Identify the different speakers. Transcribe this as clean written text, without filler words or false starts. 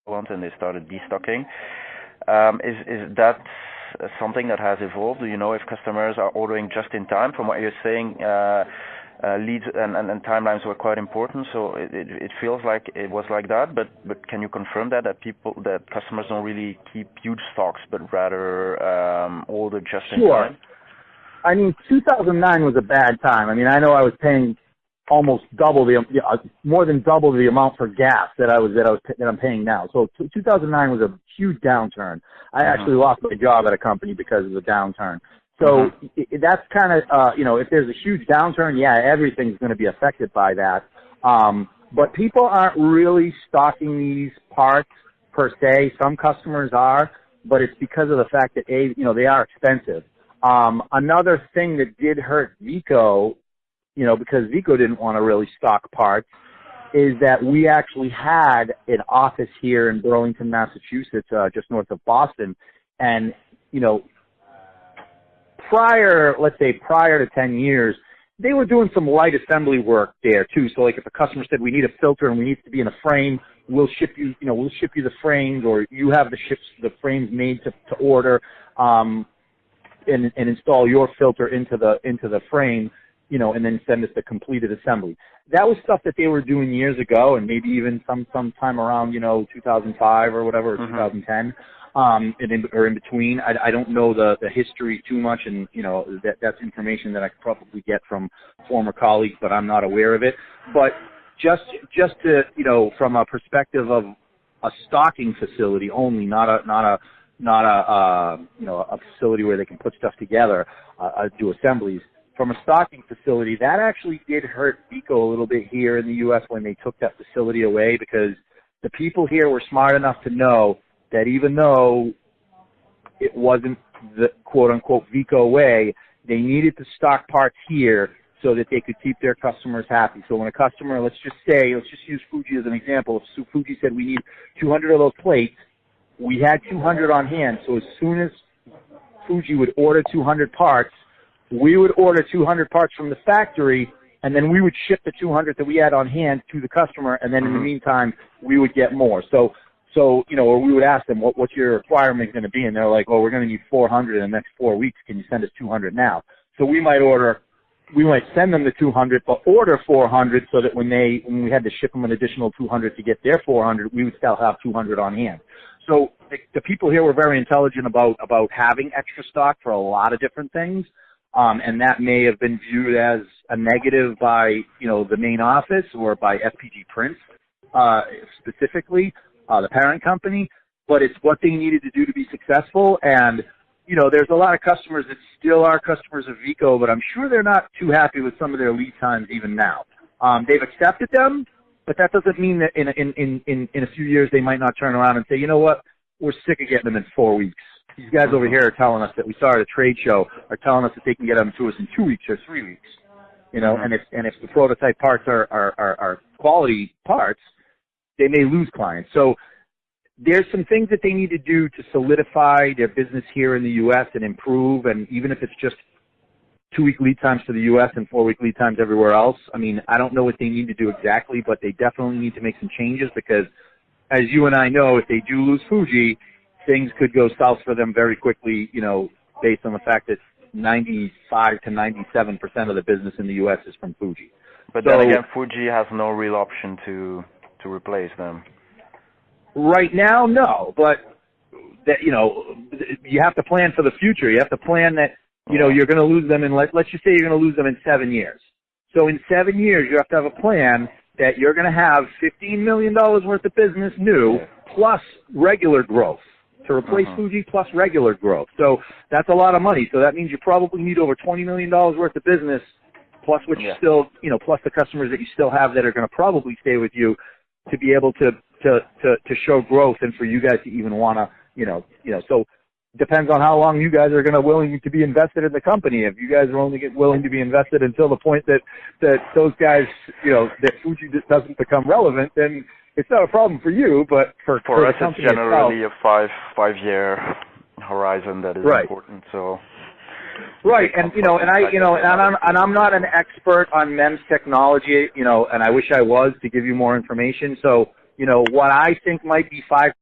Speaker 1: ones and they started destocking. Is that something that has evolved? Do you know if customers are ordering just in time? From what you're saying, leads and timelines were quite important, so it feels like it was like that. But can you confirm that customers don't really keep huge stocks, but rather order just in time?
Speaker 2: I mean, 2009 was a bad time. I mean, I know I was paying almost double more than double the amount for gas that I'm paying now. So 2009 was a huge downturn. I actually lost my job at a company because of the downturn. So that's kind of, if there's a huge downturn, yeah, everything's going to be affected by that. But people aren't really stocking these parts per se. Some customers are, but it's because of the fact that, they are expensive. Another thing that did hurt Vico, because Vico didn't want to really stock parts, is that we actually had an office here in Burlington, Massachusetts, just north of Boston. And, prior to 10 years, they were doing some light assembly work there too. So like if a customer said we need a filter and we need it to be in a frame, we'll ship you the frames, or you have the frames made to order, and install your filter into the frame, and then send us the completed assembly. That was stuff that they were doing years ago, and maybe even sometime around 2005 or whatever, or 2010. Or in between. I don't know the history too much, and that's information that I could probably get from former colleagues, but I'm not aware of it. But just to from a perspective of a stocking facility only, not a facility where they can put stuff together, do assemblies. From a stocking facility, that actually did hurt Vico a little bit here in the U.S. when they took that facility away, because the people here were smart enough to know that even though it wasn't the quote-unquote Vico way, they needed to stock parts here so that they could keep their customers happy. So when a customer, let's just use Fuji as an example. If Fuji said we need 200 of those plates, we had 200 on hand. So as soon as Fuji would order 200 parts, we would order 200 parts from the factory, and then we would ship the 200 that we had on hand to the customer, and then in the meantime, we would get more. So, or we would ask them, what's your requirement going to be? And they're like, we're going to need 400 in the next 4 weeks. Can you send us 200 now? So we might send them the 200, but order 400 so that when we had to ship them an additional 200 to get their 400, we would still have 200 on hand. So the people here were very intelligent about having extra stock for a lot of different things. And that may have been viewed as a negative by, the main office or by FPG Prints, specifically, the parent company, but it's what they needed to do to be successful. And, there's a lot of customers that still are customers of Vico, but I'm sure they're not too happy with some of their lead times even now. They've accepted them, but that doesn't mean that in a few years they might not turn around and say, you know what, we're sick of getting them in 4 weeks. These guys over here are telling us that we saw at a trade show are telling us that they can get them to us in 2 weeks or 3 weeks. And if the prototype parts are quality parts, they may lose clients. So there's some things that they need to do to solidify their business here in the U.S. and improve. And even if it's just 2-week lead times to the U.S. and 4-week lead times everywhere else, I mean, I don't know what they need to do exactly, but they definitely need to make some changes, because as you and I know, if they do lose Fuji, things could go south for them very quickly, based on the fact that 95 to 97% of the business in the U.S. is from Fuji.
Speaker 1: But then again, Fuji has no real option to replace them.
Speaker 2: Right now, no. But that you have to plan for the future. You have to plan that you're going to lose them in. Let's just say you're going to lose them in 7 years. So in 7 years, you have to have a plan that you're going to have $15 million worth of business new plus regular growth. To replace Fuji plus regular growth. So that's a lot of money. So that means you probably need over $20 million worth of business, plus what you still, plus the customers that you still have that are going to probably stay with you, to be able to show growth, and for you guys to even want to, so depends on how long you guys are willing to be invested in the company. If you guys are only willing to be invested until the point that those guys, that Fuji just doesn't become relevant, then it's not a problem for you, but for
Speaker 1: us, it's generally itself, a 5-year horizon that is important. So,
Speaker 2: right, and I'm not an expert on MEMS technology, and I wish I was to give you more information. So what I think might be 5%